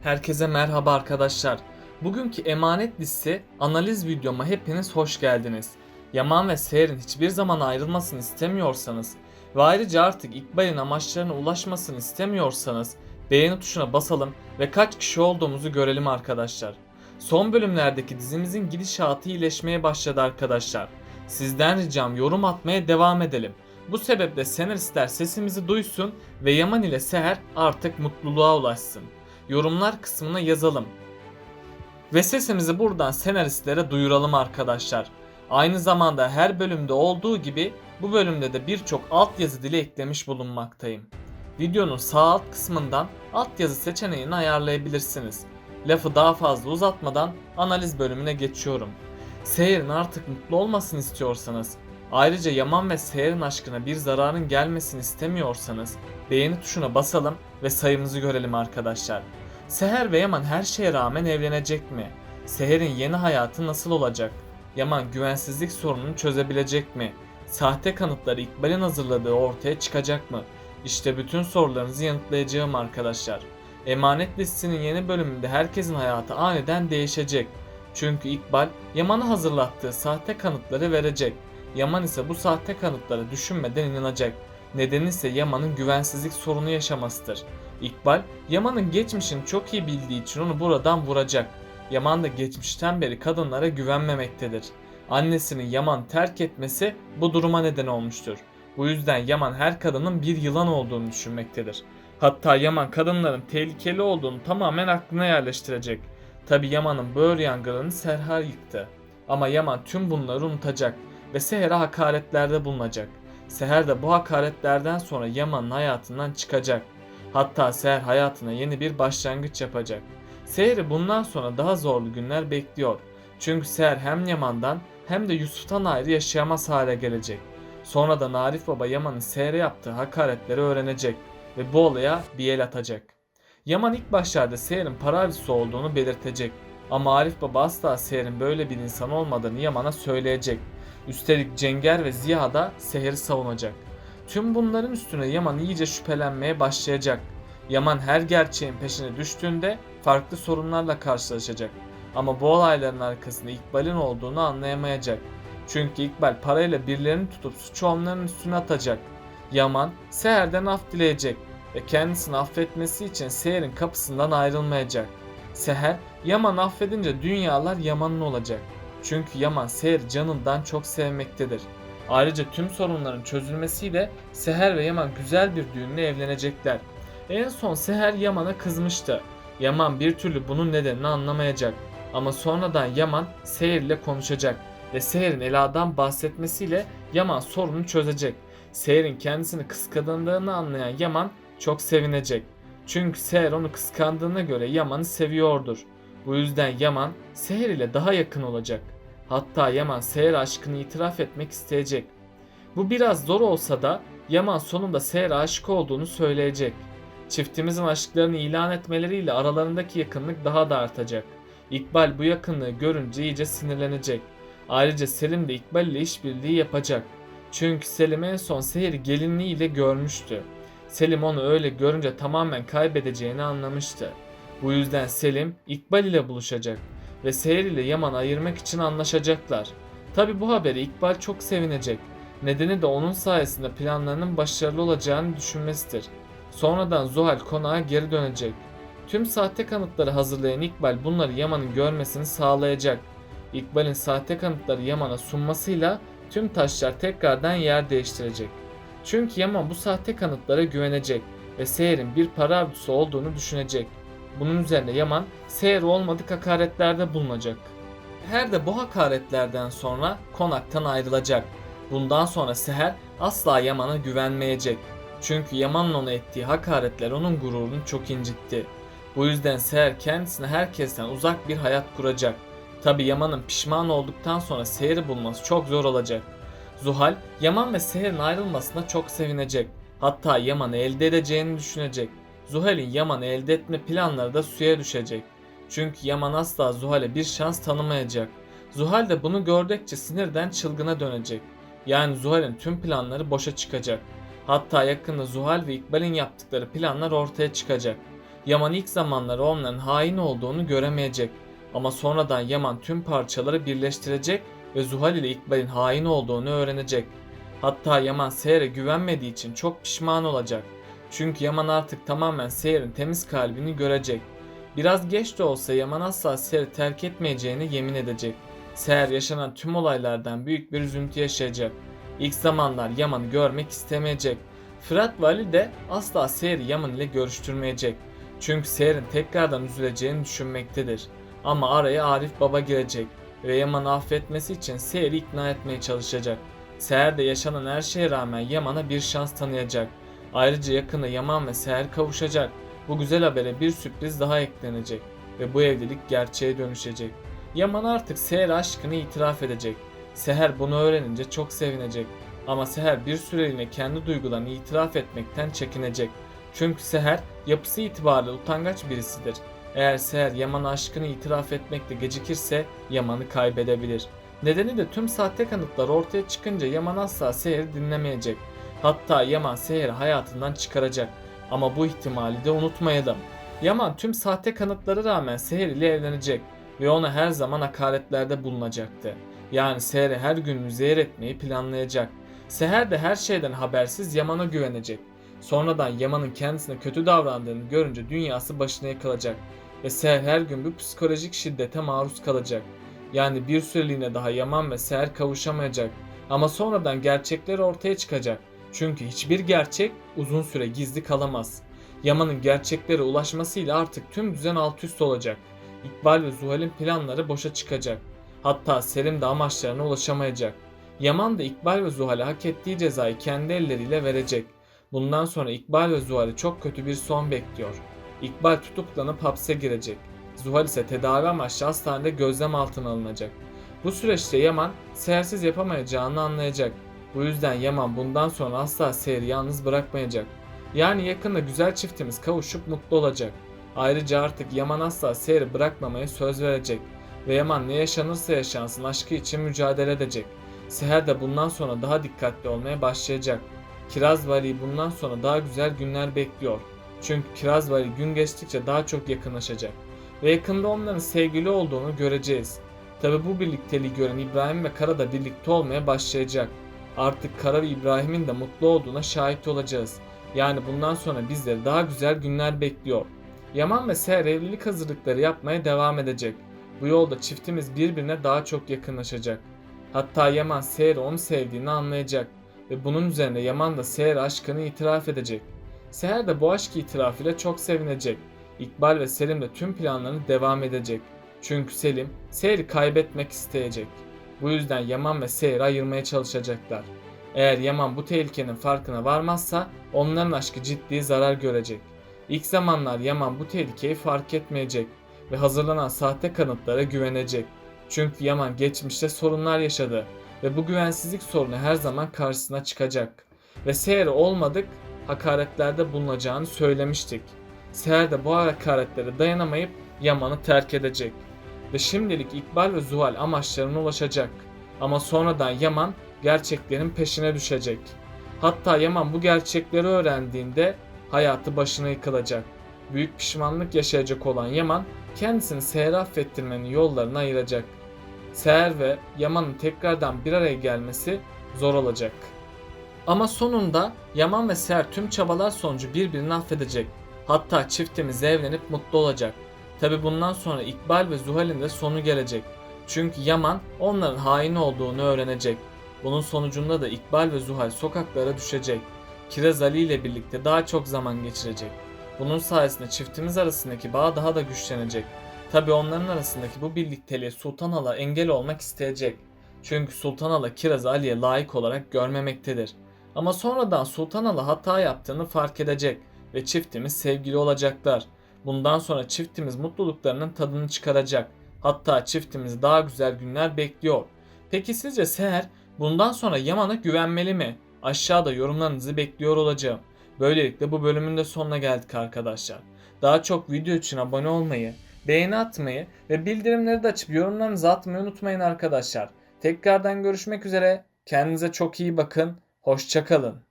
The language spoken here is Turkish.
Herkese merhaba arkadaşlar. Bugünkü emanet liste analiz videoma hepiniz hoş geldiniz. Yaman ve Seher'in hiçbir zaman ayrılmasını istemiyorsanız ve ayrıca artık İkbal'in amaçlarına ulaşmasını istemiyorsanız beğeni tuşuna basalım ve kaç kişi olduğumuzu görelim arkadaşlar. Son bölümlerdeki dizimizin gidişatı iyileşmeye başladı arkadaşlar. Sizden ricam yorum atmaya devam edelim. Bu sebeple senaristler sesimizi duysun ve Yaman ile Seher artık mutluluğa ulaşsın. Yorumlar kısmına yazalım. Ve sesimizi buradan senaristlere duyuralım arkadaşlar. Aynı zamanda her bölümde olduğu gibi bu bölümde de birçok altyazı dili eklemiş bulunmaktayım. Videonun sağ alt kısmından altyazı seçeneğini ayarlayabilirsiniz. Lafı daha fazla uzatmadan analiz bölümüne geçiyorum. Seher'in artık mutlu olmasını istiyorsanız, ayrıca Yaman ve Seher'in aşkına bir zararın gelmesini istemiyorsanız beğeni tuşuna basalım ve sayımızı görelim arkadaşlar. Seher ve Yaman her şeye rağmen evlenecek mi? Seher'in yeni hayatı nasıl olacak? Yaman güvensizlik sorununu çözebilecek mi? Sahte kanıtları İkbal'in hazırladığı ortaya çıkacak mı? İşte bütün sorularınızı yanıtlayacağım arkadaşlar. Emanet listesinin yeni bölümünde herkesin hayatı aniden değişecek. Çünkü İkbal Yaman'a hazırlattığı sahte kanıtları verecek. Yaman ise bu sahte kanıtları düşünmeden inanacak. Nedeni ise Yaman'ın güvensizlik sorunu yaşamasıdır. İkbal, Yaman'ın geçmişini çok iyi bildiği için onu buradan vuracak. Yaman da geçmişten beri kadınlara güvenmemektedir. Annesinin Yaman terk etmesi bu duruma neden olmuştur. Bu yüzden Yaman her kadının bir yılan olduğunu düşünmektedir. Hatta Yaman kadınların tehlikeli olduğunu tamamen aklına yerleştirecek. Tabi Yaman'ın böğür yangınını Seher yıktı. Ama Yaman tüm bunları unutacak ve Seher'e hakaretlerde bulunacak. Seher de bu hakaretlerden sonra Yaman'ın hayatından çıkacak. Hatta Seher hayatına yeni bir başlangıç yapacak. Seher'i bundan sonra daha zorlu günler bekliyor. Çünkü Seher hem Yaman'dan hem de Yusuf'tan ayrı yaşayamaz hale gelecek. Sonradan Arif Baba Yaman'ın Seher'e yaptığı hakaretleri öğrenecek ve bu olaya bir el atacak. Yaman ilk başlarda Seher'in para avcısı olduğunu belirtecek. Ama Arif Baba asla Seher'in böyle bir insan olmadığını Yaman'a söyleyecek. Üstelik Cenger ve Ziya da Seher'i savunacak. Tüm bunların üstüne Yaman iyice şüphelenmeye başlayacak. Yaman her gerçeğin peşine düştüğünde farklı sorunlarla karşılaşacak. Ama bu olayların arkasında İkbal'in olduğunu anlayamayacak. Çünkü İkbal parayla birilerini tutup suçu onların üstüne atacak. Yaman Seher'den af dileyecek ve kendisini affetmesi için Seher'in kapısından ayrılmayacak. Seher Yaman'ı affedince dünyalar Yaman'ın olacak. Çünkü Yaman Seher'i canından çok sevmektedir. Ayrıca tüm sorunların çözülmesiyle Seher ve Yaman güzel bir düğünle evlenecekler. En son Seher Yaman'a kızmıştı. Yaman bir türlü bunun nedenini anlamayacak. Ama sonradan Yaman Seher ile konuşacak ve Seher'in Ela'dan bahsetmesiyle Yaman sorunu çözecek. Seher'in kendisini kıskandığını anlayan Yaman çok sevinecek. Çünkü Seher onu kıskandığına göre Yaman'ı seviyordur. Bu yüzden Yaman Seher ile daha yakın olacak. Hatta Yaman Seher aşkını itiraf etmek isteyecek. Bu biraz zor olsa da Yaman sonunda Seher'e aşık olduğunu söyleyecek. Çiftimizin aşklarını ilan etmeleriyle aralarındaki yakınlık daha da artacak. İkbal bu yakınlığı görünce iyice sinirlenecek. Ayrıca Selim de İkbal ile işbirliği yapacak. Çünkü Selim en son Seher'i gelinliğiyle görmüştü. Selim onu öyle görünce tamamen kaybedeceğini anlamıştı. Bu yüzden Selim İkbal ile buluşacak ve Seher ile Yaman'ı ayırmak için anlaşacaklar. Tabi bu haberi İkbal çok sevinecek. Nedeni de onun sayesinde planlarının başarılı olacağını düşünmesidir. Sonradan Zuhal konağa geri dönecek. Tüm sahte kanıtları hazırlayan İkbal bunları Yaman'ın görmesini sağlayacak. İkbal'in sahte kanıtları Yaman'a sunmasıyla tüm taşlar tekrardan yer değiştirecek. Çünkü Yaman bu sahte kanıtlara güvenecek ve Seher'in bir para avcısı olduğunu düşünecek. Bunun üzerine Yaman Seher'e olmadık hakaretlerde bulunacak. Seher de bu hakaretlerden sonra konaktan ayrılacak. Bundan sonra Seher asla Yaman'a güvenmeyecek. Çünkü Yaman'ın ona ettiği hakaretler onun gururunu çok incitti. Bu yüzden Seher kendisine herkesten uzak bir hayat kuracak. Tabi Yaman'ın pişman olduktan sonra Seher'i bulması çok zor olacak. Zuhal, Yaman ve Seher'in ayrılmasına çok sevinecek. Hatta Yaman'ı elde edeceğini düşünecek. Zuhal'in Yaman'ı elde etme planları da suya düşecek. Çünkü Yaman asla Zuhal'e bir şans tanımayacak. Zuhal de bunu gördükçe sinirden çılgına dönecek. Yani Zuhal'in tüm planları boşa çıkacak. Hatta yakında Zuhal ve İkbal'in yaptıkları planlar ortaya çıkacak. Yaman ilk zamanları onların hain olduğunu göremeyecek. Ama sonradan Yaman tüm parçaları birleştirecek ve Zuhal ile İkbal'in hain olduğunu öğrenecek. Hatta Yaman Seher'e güvenmediği için çok pişman olacak. Çünkü Yaman artık tamamen Seher'in temiz kalbini görecek. Biraz geç de olsa Yaman asla Seher'i terk etmeyeceğini yemin edecek. Seher yaşanan tüm olaylardan büyük bir üzüntü yaşayacak. İlk zamanlar Yaman'ı görmek istemeyecek. Fırat ve Ali de asla Seher'i Yaman ile görüştürmeyecek. Çünkü Seher'in tekrardan üzüleceğini düşünmektedir. Ama araya Arif Baba girecek ve Yaman'ı affetmesi için Seher'i ikna etmeye çalışacak. Seher de yaşanan her şeye rağmen Yaman'a bir şans tanıyacak. Ayrıca yakında Yaman ve Seher kavuşacak. Bu güzel habere bir sürpriz daha eklenecek ve bu evlilik gerçeğe dönüşecek. Yaman artık Seher aşkını itiraf edecek. Seher bunu öğrenince çok sevinecek. Ama Seher bir süreliğine kendi duygularını itiraf etmekten çekinecek. Çünkü Seher yapısı itibariyle utangaç birisidir. Eğer Seher Yaman'a aşkını itiraf etmekte gecikirse Yaman'ı kaybedebilir. Nedeni de tüm sahte kanıtlar ortaya çıkınca Yaman asla Seher'i dinlemeyecek. Hatta Yaman Seher'i hayatından çıkaracak. Ama bu ihtimali de unutmayalım. Yaman tüm sahte kanıtlara rağmen Seher ile evlenecek ve ona her zaman hakaretlerde bulunacaktı. Yani Seher'e her gün müzehir etmeyi planlayacak. Seher de her şeyden habersiz Yaman'a güvenecek. Sonradan Yaman'ın kendisine kötü davrandığını görünce dünyası başına yıkılacak ve Seher her gün bu psikolojik şiddete maruz kalacak. Yani bir süreliğine daha Yaman ve Seher kavuşamayacak. Ama sonradan gerçekler ortaya çıkacak. Çünkü hiçbir gerçek uzun süre gizli kalamaz. Yaman'ın gerçeklere ulaşmasıyla artık tüm düzen alt üst olacak. İkbal ve Zuhal'in planları boşa çıkacak. Hatta Selim de amaçlarına ulaşamayacak. Yaman da İkbal ve Zuhal'e hak ettiği cezayı kendi elleriyle verecek. Bundan sonra İkbal ve Zuhal'i çok kötü bir son bekliyor. İkbal tutuklanıp hapse girecek. Zuhal ise tedavi amaçlı hastanede gözlem altına alınacak. Bu süreçte Yaman Seher'siz yapamayacağını anlayacak. Bu yüzden Yaman bundan sonra asla Seher'i yalnız bırakmayacak. Yani yakında güzel çiftimiz kavuşup mutlu olacak. Ayrıca artık Yaman asla Seher'i bırakmamaya söz verecek. Ve Yaman ne yaşanırsa yaşansın aşkı için mücadele edecek. Seher de bundan sonra daha dikkatli olmaya başlayacak. Kiraz ve Ali'yi bundan sonra daha güzel günler bekliyor. Çünkü Kiraz ve Ali gün geçtikçe daha çok yakınlaşacak. Ve yakında onların sevgili olduğunu göreceğiz. Tabi bu birlikteliği gören İbrahim ve Kara da birlikte olmaya başlayacak. Artık Kara ve İbrahim'in de mutlu olduğuna şahit olacağız. Yani bundan sonra bizleri daha güzel günler bekliyor. Yaman ve Seher evlilik hazırlıkları yapmaya devam edecek. Bu yolda çiftimiz birbirine daha çok yakınlaşacak. Hatta Yaman Seher'i onu sevdiğini anlayacak. Ve bunun üzerine Yaman da Seher'e aşkını itiraf edecek. Seher de bu aşk itirafıyla çok sevinecek. İkbal ve Selim de tüm planlarını devam edecek. Çünkü Selim Seher'i kaybetmek isteyecek. Bu yüzden Yaman ve Seher'i ayırmaya çalışacaklar. Eğer Yaman bu tehlikenin farkına varmazsa onların aşkı ciddi zarar görecek. İlk zamanlar Yaman bu tehlikeyi fark etmeyecek ve hazırlanan sahte kanıtlara güvenecek. Çünkü Yaman geçmişte sorunlar yaşadı ve bu güvensizlik sorunu her zaman karşısına çıkacak. Ve Seher'e olmadık hakaretlerde bulunacağını söylemiştik. Seher de bu hakaretlere dayanamayıp Yaman'ı terk edecek. Ve şimdilik İkbal ve Zuhal amaçlarına ulaşacak. Ama sonradan Yaman gerçeklerin peşine düşecek. Hatta Yaman bu gerçekleri öğrendiğinde hayatı başına yıkılacak. Büyük pişmanlık yaşayacak olan Yaman kendisini Seher'e affettirmenin yollarını ayıracak. Seher ve Yaman'ın tekrardan bir araya gelmesi zor olacak. Ama sonunda Yaman ve Seher tüm çabalar sonucu birbirini affedecek. Hatta çiftimiz evlenip mutlu olacak. Tabi bundan sonra İkbal ve Zuhal'in de sonu gelecek. Çünkü Yaman onların hain olduğunu öğrenecek. Bunun sonucunda da İkbal ve Zuhal sokaklara düşecek. Kiraz Ali ile birlikte daha çok zaman geçirecek. Bunun sayesinde çiftimiz arasındaki bağ daha da güçlenecek. Tabi onların arasındaki bu birlikteliğe Sultan Hala engel olmak isteyecek. Çünkü Sultan Hala Kiraz'ı Ali'ye layık olarak görmemektedir. Ama sonradan Sultan Hala hata yaptığını fark edecek ve çiftimiz sevgili olacaklar. Bundan sonra çiftimiz mutluluklarının tadını çıkaracak. Hatta çiftimizi daha güzel günler bekliyor. Peki sizce Seher bundan sonra Yaman'a güvenmeli mi? Aşağıda yorumlarınızı bekliyor olacağım. Böylelikle bu bölümün de sonuna geldik arkadaşlar. Daha çok video için abone olmayı, beğeni atmayı ve bildirimleri de açıp yorumlarınızı atmayı unutmayın arkadaşlar. Tekrardan görüşmek üzere. Kendinize çok iyi bakın. Hoşça kalın.